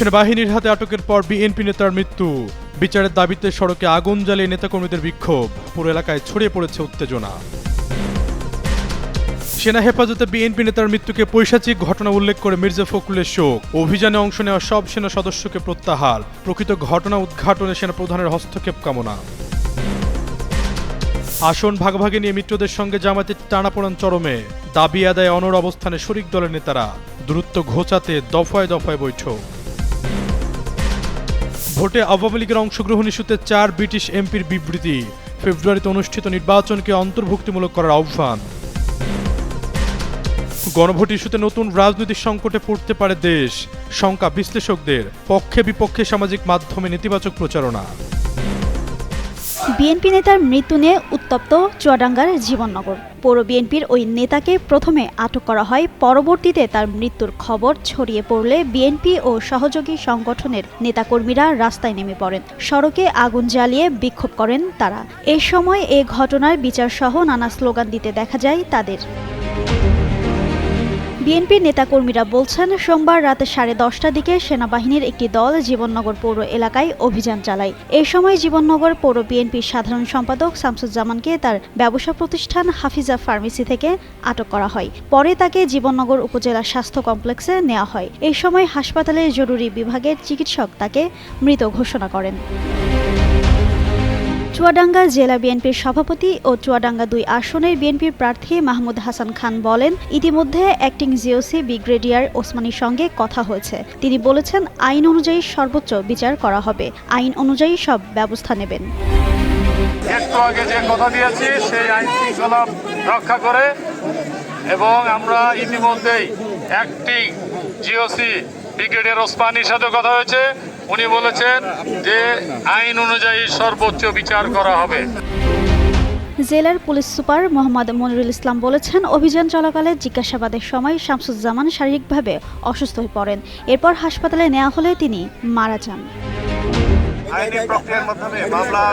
সেনাবাহিনীর হাতে আটকের পর বিএনপি নেতার মৃত্যু। বিচারের দাবিতে সড়কে আগুন জ্বালিয়ে নেতাকর্মীদের বিক্ষোভ। পুরো এলাকায় ছড়িয়ে পড়েছে উত্তেজনা। সেনা হেফাজতে বিএনপি নেতার মৃত্যুকে পৈশাচিক ঘটনা উল্লেখ করে মির্জা ফখরুলের শোক। অভিযানে অংশ নেওয়া সব সেনা সদস্যকে প্রত্যাহার। প্রকৃত ঘটনা উদ্ঘাটনে সেনাপ্রধানের হস্তক্ষেপ কামনা। আসন ভাগাভাগি নিয়ে মিত্রদের সঙ্গে জামায়াতের টানাপোড়েন চরমে। দাবি আদায়ে অনড় অবস্থানে শরিক দলের নেতারা। দূরত্ব ঘোচাতে দফায় দফায় বৈঠক। ভোটে আওয়ামী লীগের অংশগ্রহণ ইস্যুতে 4 ব্রিটিশ এমপির বিবৃতি। ফেব্রুয়ারিতে অনুষ্ঠিত নির্বাচনকে অন্তর্ভুক্তিমূলক করার আহ্বান। গণভোট ইস্যুতে নতুন রাজনৈতিক সংকটে পড়তে পারে দেশ, শঙ্কা বিশ্লেষকদের। পক্ষে বিপক্ষে সামাজিক মাধ্যমে নেতিবাচক প্রচারণা। বিএনপি নেতার মৃত্যু নিয়ে উত্তপ্ত চুয়াডাঙ্গার জীবননগর। পৌর বিএনপির ওই নেতাকে প্রথমে আটক করা হয়, পরবর্তীতে তার মৃত্যুর খবর ছড়িয়ে পড়লে বিএনপি ও সহযোগী সংগঠনের নেতাকর্মীরা রাস্তায় নেমে পড়েন। সড়কে আগুন জ্বালিয়ে বিক্ষোভ করেন তারা। এ সময় এ ঘটনার বিচারসহ নানা স্লোগান দিতে দেখা যায় তাদের। বিএনপি নেতাকর্মীরা বলছেন, সোমবার রাতে 10:30টার দিকে সেনাবাহিনীর একটি দল জীবননগর পৌর এলাকায় অভিযান চালায়। এ সময় জীবননগর পৌর বিএনপির সাধারণ সম্পাদক শামসুজ্জামানকে তার ব্যবসা প্রতিষ্ঠান হাফিজা ফার্মেসি থেকে আটক করা হয়। পরে তাকে জীবননগর উপজেলা স্বাস্থ্য কমপ্লেক্সে নেওয়া হয়। এই সময় হাসপাতালের জরুরি বিভাগের চিকিৎসক তাকে মৃত ঘোষণা করেন। চুয়াডাঙ্গা জেলা বিএনপির সভাপতি ও চুয়াডাঙ্গা 2 আসনের বিএনপির প্রার্থী মাহমুদ হাসান খান বলেন, ইতিমধ্যে অ্যাক্টিং জিওসি ব্রিগেডিয়ার ওসমানীর সঙ্গে কথা হয়েছে। তিনি বলেছেন, আইন অনুযায়ী সর্বোচ্চ বিচার করা হবে, আইন অনুযায়ী সব ব্যবস্থা নেবেন। একটু আগে যে কথা দিয়েছি সেই আইন শৃঙ্খলা রক্ষা করে এবং আমরা ইতিমধ্যেই অ্যাক্টিং জিওসি ব্রিগেডিয়ার ওসমানীর সাথে কথা হয়েছে। উনি বলেছেন যে আইন অনুযায়ী সর্বোচ্চ বিচার করা হবে। জেলার পুলিশ সুপার মোহাম্মদ মনিরুল ইসলাম বলেছেন, অভিযান চলাকালে জিজ্ঞাসাবাদের সময় শামসুজ্জামান শারীরিকভাবে অসুস্থ হয়ে পড়েন। এরপর হাসপাতালে নেওয়া হলে তিনি মারা যান। আইনি প্রক্রিয়ার মাধ্যমে মামলা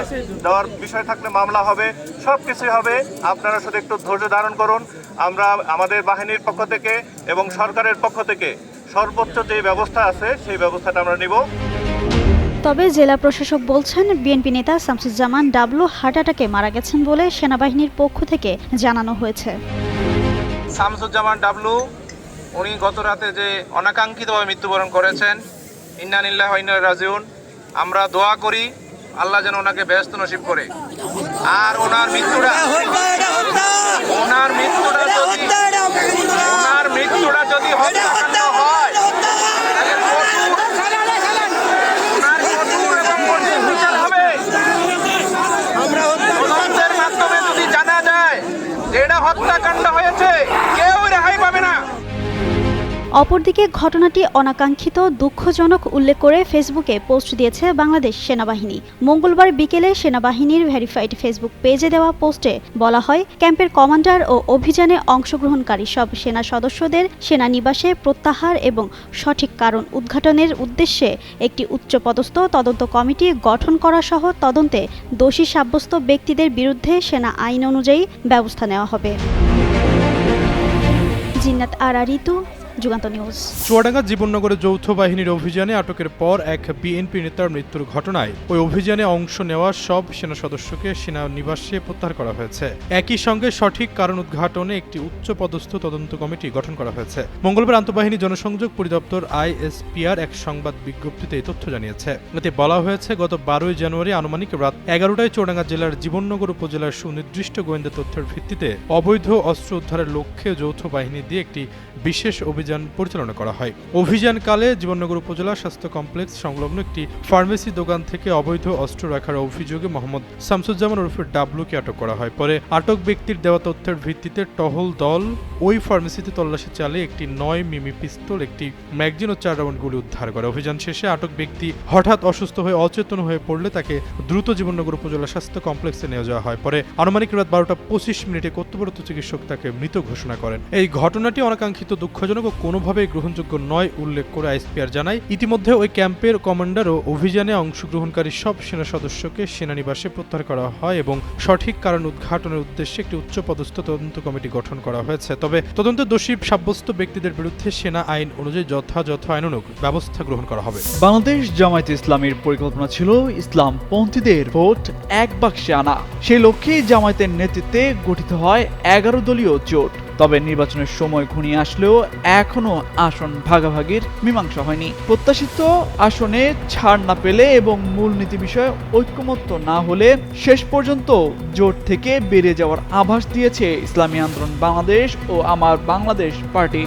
দেওয়ার বিষয় থাকলে মামলা হবে, সবকিছুই হবে। আপনারা শুধু একটু ধৈর্য ধারণ করুন। আমরা আমাদের বাহিনীর পক্ষ থেকে এবং সরকারের পক্ষ থেকে সর্বোচ্চ যে ব্যবস্থা আছে সেই ব্যবস্থাটা আমরা নিব। তবে জেলা প্রশাসক বলছেন, বিএনপি নেতা শামসুজ্জামান ডাবলু হার্ট অ্যাটাকে মারা গেছেন বলে সেনাবাহিনীর পক্ষ থেকে জানানো হয়েছে। শামসুজ্জামান ডাবলু উনি গত রাতে যে অনাকাঙ্ক্ষিতভাবে মৃত্যুবরণ করেছেন, ইন্না লিল্লাহি ওয়া ইন্না ইলাইহি রাজিউন। আমরা দোয়া করি আল্লাহ যেন ওনাকে বেহেশত নসিব করে। আর ওনার মৃত্যুটা যদি হত্যাকাণ্ড হয় তাহলে ওনার কঠোর এবং কঠিন বিচার হবে। তদন্তের মাধ্যমে যদি জানা যায় যে এটা হত্যাকাণ্ড হয়েছে, কেউ রেহাই পাবে না। অপরদিকে ঘটনাটি অনাকাঙ্ক্ষিত, দুঃখজনক উল্লেখ করে ফেসবুকে পোস্ট দিয়েছে বাংলাদেশ সেনাবাহিনী। মঙ্গলবার বিকেলে সেনাবাহিনীর ভেরিফাইড ফেসবুক পেজে দেওয়া পোস্টে বলা হয়, ক্যাম্পের কমান্ডার ও অভিযানে অংশগ্রহণকারী সব সেনা সদস্যদের সেনানিবাসে প্রত্যাহার এবং সঠিক কারণ উদ্ঘাটনের উদ্দেশ্যে একটি উচ্চপদস্থ তদন্ত কমিটি গঠন করা সহ তদন্তে দোষী সাব্যস্ত ব্যক্তিদের বিরুদ্ধে সেনা আইন অনুযায়ী ব্যবস্থা নেওয়া হবে। জিন্নাত আরা ঋতু, যুগান্তর নিউজ। চুয়াডাঙ্গা জীবননগরে যৌথ বাহিনীর অভিযানে আটকের পর এক বিএনপি নেতার মৃত্যুর ঘটনায় ওই অভিযানে অংশ নেওয়া সব সেনা সদস্যকে সেনানিবাসে প্রত্যাহার করা হয়েছে। একই সঙ্গে সঠিক কারণ উদ্ঘাটনে একটি উচ্চপদস্থ তদন্ত কমিটি গঠন করা হয়েছে। মঙ্গলবার আন্তঃবাহিনী জনসংযোগ পরিদপ্তর আইএসপিআর এক সংবাদ বিজ্ঞপ্তিতে এই তথ্য জানিয়েছে। এতে বলা হয়েছে, গত 12 জানুয়ারি আনুমানিক রাত 11টায় চুয়াডাঙ্গা জেলার জীবননগর উপজেলার সুনির্দিষ্ট গোয়েন্দা তথ্যের ভিত্তিতে অবৈধ অস্ত্র উদ্ধারের লক্ষ্যে যৌথ বাহিনী দিয়ে একটি বিশেষ অভিযান পরিচালনা করা হয়। অভিযানকালে জীবননগর উপজেলা স্বাস্থ্য কমপ্লেক্স সংলগ্ন একটি ফার্মেসি দোকান থেকে অবৈধ অস্ত্র রাখার অভিযোগে মোহাম্মদ শামসুজ্জামান ওরফে ডাবলুকে আটক করা হয়। পরে আটক ব্যক্তির দেওয়া তথ্যের ভিত্তিতে টহল দল ওই ফার্মেসিতে তল্লাশি চালিয়ে একটি 9 মিমি পিস্তল, একটি ম্যাগজিন ও 4 রাউন্ড গুলি উদ্ধার করে। অভিযান শেষে আটক ব্যক্তি হঠাৎ অসুস্থ হয়ে অচেতন হয়ে পড়লে তাকে দ্রুত জীবননগর উপজেলা স্বাস্থ্য কমপ্লেক্সে নিয়ে যাওয়া হয়। পরে আনুমানিক রাত 12টা 25 মিনিটে কর্তব্যরত চিকিৎসক তাকে মৃত ঘোষণা করেন। এই ঘটনাটি অনাকাঙ্ক্ষিত, দুঃখজনক ও কোনোভাবেই গ্রহণযোগ্য নয় উল্লেখ করে আইএসপিআর জানায়, ইতিমধ্যে ওই ক্যাম্পের কমান্ডার ও অভিযানে অংশগ্রহণকারী সব সেনা সদস্যকে সেনানিবাসে প্রত্যাহার করা হয় এবং সঠিক কারণ উদ্ঘাটনের উদ্দেশ্যে একটি উচ্চপদস্থ তদন্ত কমিটি গঠন করা হয়েছে। তবে তদন্তে দোষী সাব্যস্ত ব্যক্তিদের বিরুদ্ধে সেনা আইন অনুযায়ী যথাযথ আইনানুগ ব্যবস্থা গ্রহণ করা হবে। বাংলাদেশ জামায়াতে ইসলামীর পরিকল্পনা ছিল ইসলামপন্থীদের ভোট এক বাক্সে আনা। সেই লক্ষ্যে জামায়াতের নেতৃত্বে গঠিত হয় 11 দলীয় জোট। তবে নির্বাচনের সময় ঘনিয়ে আসলেও এখনো আসন ভাগাভাগির মীমাংসা হয়নি। প্রত্যাশিত আসনে ছাড় না পেলে এবং মূলনীতি বিষয়ে ঐক্যমত্য না হলে শেষ পর্যন্ত জোট থেকে বেরিয়ে যাওয়ার আভাস দিয়েছে ইসলামী আন্দোলন বাংলাদেশ ও আমার বাংলাদেশ পার্টি।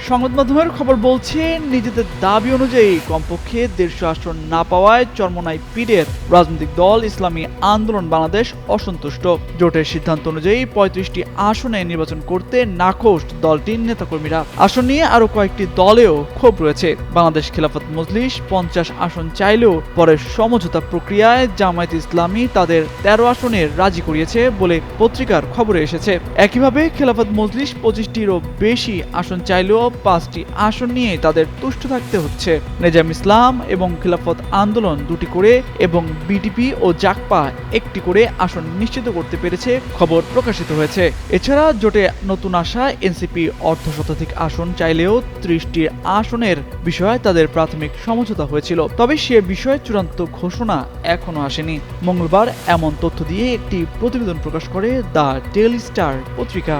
সংবাদ মাধ্যমের খবর বলছে, নিজেদের দাবি অনুযায়ী কমপক্ষে 150 আসন না পাওয়ায় চরমোনাই পীরের রাজনৈতিক দল ইসলামী আন্দোলন বাংলাদেশ অসন্তুষ্ট। জোটের সিদ্ধান্ত অনুযায়ী 35টি আসনে নির্বাচন করতে নাখোশ দলটির নেতাকর্মীরা। আসন নিয়ে আরো কয়েকটি দলেও ক্ষোভ রয়েছে। বাংলাদেশ খেলাফত মজলিস 50 আসন চাইলেও পরে সমঝোতা প্রক্রিয়ায় জামায়াতে ইসলামী তাদের 13 আসনে রাজি করিয়েছে বলে পত্রিকার খবরে এসেছে। একইভাবে খেলাফত মজলিস 25টিরও বেশি আসন চাইলেও 5টি আসন নিয়ে তাদের তুষ্ট থাকতে হচ্ছে। নেজাম ইসলাম এবং খিলাফত আন্দোলন 2টি করে এবং বিটিপি ও জাকপা 1টি করে আসন নিশ্চিত করতে পেরেছে খবর প্রকাশিত হয়েছে। এছাড়া জোটে নতুন আসা এনসিপি অর্ধশতাধিক আসন চাইলেও 30টি আসনের বিষয়ে তাদের প্রাথমিক সমঝোতা হয়েছিল। তবে সে বিষয়ে চূড়ান্ত ঘোষণা এখনো আসেনি। মঙ্গলবার এমন তথ্য দিয়ে একটি প্রতিবেদন প্রকাশ করে দ্য ডেইলি স্টার পত্রিকা।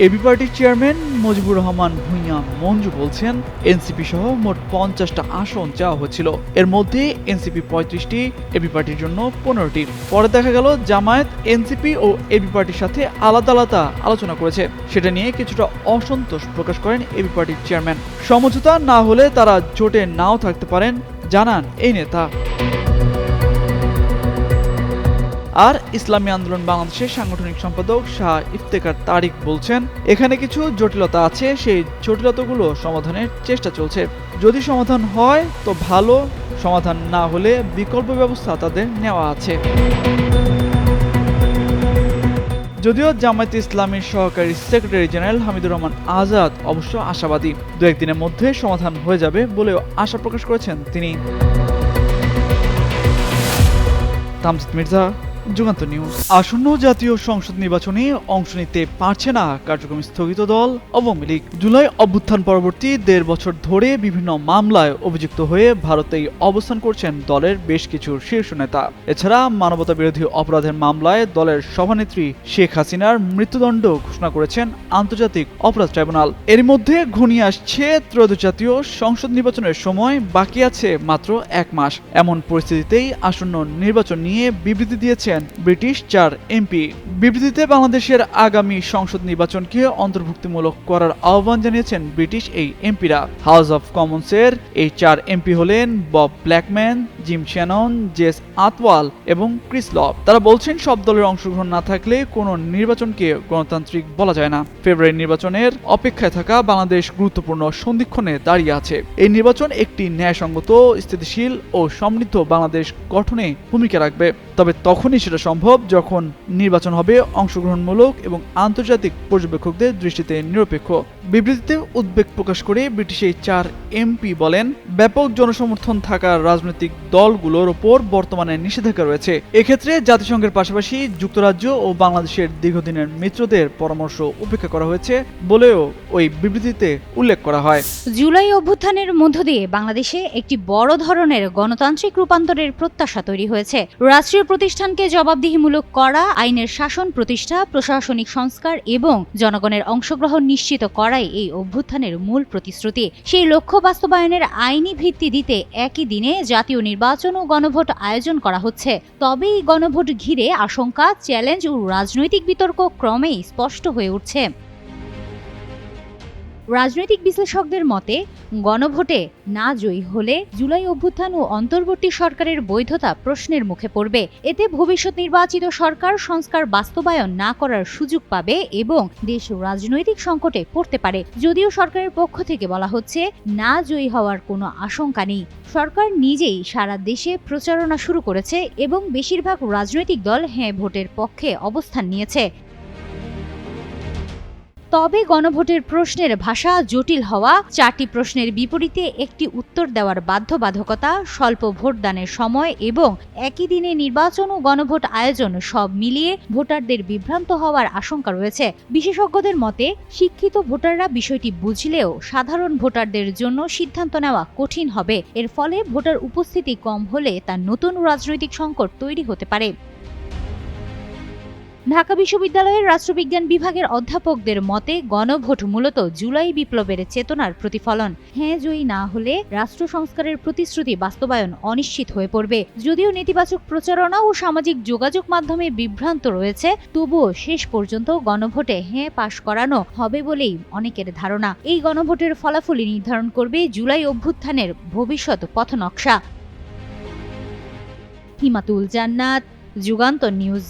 এবি পার্টির চেয়ারম্যান মুজিবুর রহমান ভূঁইয়া মঞ্জু বলছেন, এনসিপি সহ মোট 50টা আসন চাওয়া হয়েছিল। এর মধ্যে এনসিপি 35টি, এবি পার্টির জন্য 15টি। পরে দেখা গেল জামায়াত এনসিপি ও এবি পার্টির সাথে আলাদা আলাদা আলোচনা করেছে। সেটা নিয়ে কিছুটা অসন্তোষ প্রকাশ করেন এবি পার্টির চেয়ারম্যান। সমঝোতা না হলে তারা জোটে নাও থাকতে পারেন, জানান এই নেতা। আর ইসলামী আন্দোলন বাংলাদেশের সাংগঠনিক সম্পাদক শাহ ইফতেখার তারিক বলছেন, এখানে কিছু জটিলতা আছে, সেই জটিলতাগুলো সমাধানের চেষ্টা চলছে। যদি সমাধান হয় তো ভালো, সমাধান না হলে বিকল্প ব্যবস্থা তাদের নেওয়া আছে। যদিও জামায়াতে ইসলামীর সহকারী সেক্রেটারি জেনারেল হামিদুর রহমান আজাদ অবশ্য আশাবাদী, 2-1 দিনের মধ্যে সমাধান হয়ে যাবে বলেও আশা প্রকাশ করেছেন তিনি। তামজিদ মির্জা, যুগান্তর নিউজ। আসন্ন জাতীয় সংসদ নির্বাচনে অংশ নিতে পারছে না কার্যক্রম স্থগিত দল আওয়ামী লীগ। জুলাই অভ্যুত্থান পরবর্তী 1.5 বছর ধরে বিভিন্ন মামলায় অভিযুক্ত হয়ে ভারতেই অবস্থান করছেন দলের বেশ কিছু শীর্ষ নেতা। এছাড়া মানবতা বিরোধী অপরাধের মামলায় দলের সভানেত্রী শেখ হাসিনার মৃত্যুদণ্ড ঘোষণা করেছেন আন্তর্জাতিক অপরাধ ট্রাইব্যুনাল। এর মধ্যে ঘনিয়ে আসছে ত্রয়োদশ জাতীয় সংসদ নির্বাচনের সময়, বাকি আছে মাত্র 1 মাস। এমন পরিস্থিতিতেই আসন্ন নির্বাচন নিয়ে বিবৃতি দিয়েছে ব্রিটিশ 4 এমপি। বিবৃতিতে বাংলাদেশের আগামী সংসদ নির্বাচনকে অন্তর্ভুক্তিমূলক করার আহ্বান জানিয়েছেন ব্রিটিশ এই এমপিরা। হাউস অব কমন্সের এই 4 এমপি হলেন Bob Blackman, Jim Shannon, Jas Athwal এবং ক্রিস লব। তারা বলছেন, সব দলের অংশগ্রহণ না থাকলে কোনো নির্বাচনকে গণতান্ত্রিক বলা যায় না। ফেব্রুয়ারি নির্বাচনের অপেক্ষায় থাকা বাংলাদেশ গুরুত্বপূর্ণ সন্ধিক্ষণে দাঁড়িয়ে আছে। এই নির্বাচন একটি ন্যায়সঙ্গত, স্থিতিশীল ও সমৃদ্ধ বাংলাদেশ গঠনে ভূমিকা রাখবে। তবে তখনই সেটা সম্ভব যখন নির্বাচন হবে অংশগ্রহণমূলক এবং আন্তর্জাতিক পর্যবেক্ষকদের দৃষ্টিতে নিরপেক্ষ। বিবৃতিতে উদ্বেগ প্রকাশ করে ব্রিটিশ এই 4 এমপি বলেন, ব্যাপক জনসমর্থন থাকা রাজনৈতিক দলগুলোর ওপর বর্তমানে নিষেধাজ্ঞা রয়েছে। এক্ষেত্রে জাতিসংঘের পাশাপাশি যুক্তরাজ্য ও বাংলাদেশের দীর্ঘদিনের মিত্রদের পরামর্শ উপেক্ষা করা হয়েছে বলেও ওই বিবৃতিতে উল্লেখ করা হয়। জুলাই অভ্যুত্থানের মধ্য দিয়ে বাংলাদেশে একটি বড় ধরনের গণতান্ত্রিক রূপান্তরের প্রত্যাশা তৈরি হয়েছে। রাষ্ট্রীয় প্রতিষ্ঠানকে জবাবদিহিমূলক করা, আইনের শাসন প্রতিষ্ঠা, প্রশাসনিক সংস্কার এবং জনগণের অংশগ্রহণ নিশ্চিত করাই এই অভ্যুত্থানের মূল প্রতিশ্রুতি। সেই লক্ষ্য বাস্তবায়নের আইনি ভিত্তি দিতে একই দিনে জাতীয় নির্বাচন ও গণভোট আয়োজন করা হচ্ছে। তবে এই গণভোট ঘিরে আশঙ্কা, চ্যালেঞ্জ ও রাজনৈতিক বিতর্ক ক্রমেই স্পষ্ট হয়ে উঠছে। রাজনৈতিক বিশ্লেষকদের মতে গণভোটে না জয়ী হলে জুলাই অভ্যুত্থান ও অন্তর্বর্তী সরকারের বৈধতা প্রশ্নের মুখে পড়বে। এতে ভবিষ্যৎ নির্বাচিত সরকার সংস্কার বাস্তবায়ন না করার সুযোগ পাবে এবং দেশ রাজনৈতিক সংকটে পড়তে পারে। যদিও সরকারের পক্ষ থেকে বলা হচ্ছে না জয়ী হওয়ার কোনো আশঙ্কা নেই। সরকার নিজেই সারা দেশে প্রচারণা শুরু করেছে এবং বেশিরভাগ রাজনৈতিক দল হ্যাঁ ভোটের পক্ষে অবস্থান নিয়েছে। তবে গণভোটের প্রশ্নের ভাষা জটিল হওয়া, 4টি প্রশ্নের বিপরীতে একটি উত্তর দেওয়ার বাধ্যবাধকতা, স্বল্প ভোটদানের সময় এবং একই দিনে নির্বাচন ও গণভোট আয়োজন সব মিলিয়ে ভোটারদের বিভ্রান্ত হওয়ার আশঙ্কা রয়েছে। বিশেষজ্ঞদের মতে শিক্ষিত ভোটাররা বিষয়টি বুঝলেও সাধারণ ভোটারদের জন্য সিদ্ধান্ত নেওয়া কঠিন হবে। এর ফলে ভোটার উপস্থিতি কম হলে তা নতুন রাজনৈতিক সংকট তৈরি হতে পারে। ঢাকা বিশ্ববিদ্যালয়ের রাষ্ট্রবিজ্ঞান বিভাগের অধ্যাপকদের মতে গণভোট মূলত জুলাই বিপ্লবের চেতনার প্রতিফলন। হ্যাঁ জয়ী না হলে রাষ্ট্র সংস্কারের প্রতিশ্রুতি বাস্তবায়ন অনিশ্চিত হয়ে পড়বে। যদিও নেতিবাচক প্রচারণা ও সামাজিক যোগাযোগ মাধ্যমে বিভ্রান্ত রয়েছে, তবুও শেষ পর্যন্ত গণভোটে হ্যাঁ পাশ করানো হবে বলেই অনেকের ধারণা। এই গণভোটের ফলাফলই নির্ধারণ করবে জুলাই অভ্যুত্থানের ভবিষ্যৎ পথনকশা। হিমাতুল জান্নাত, যুগান্তর নিউজ।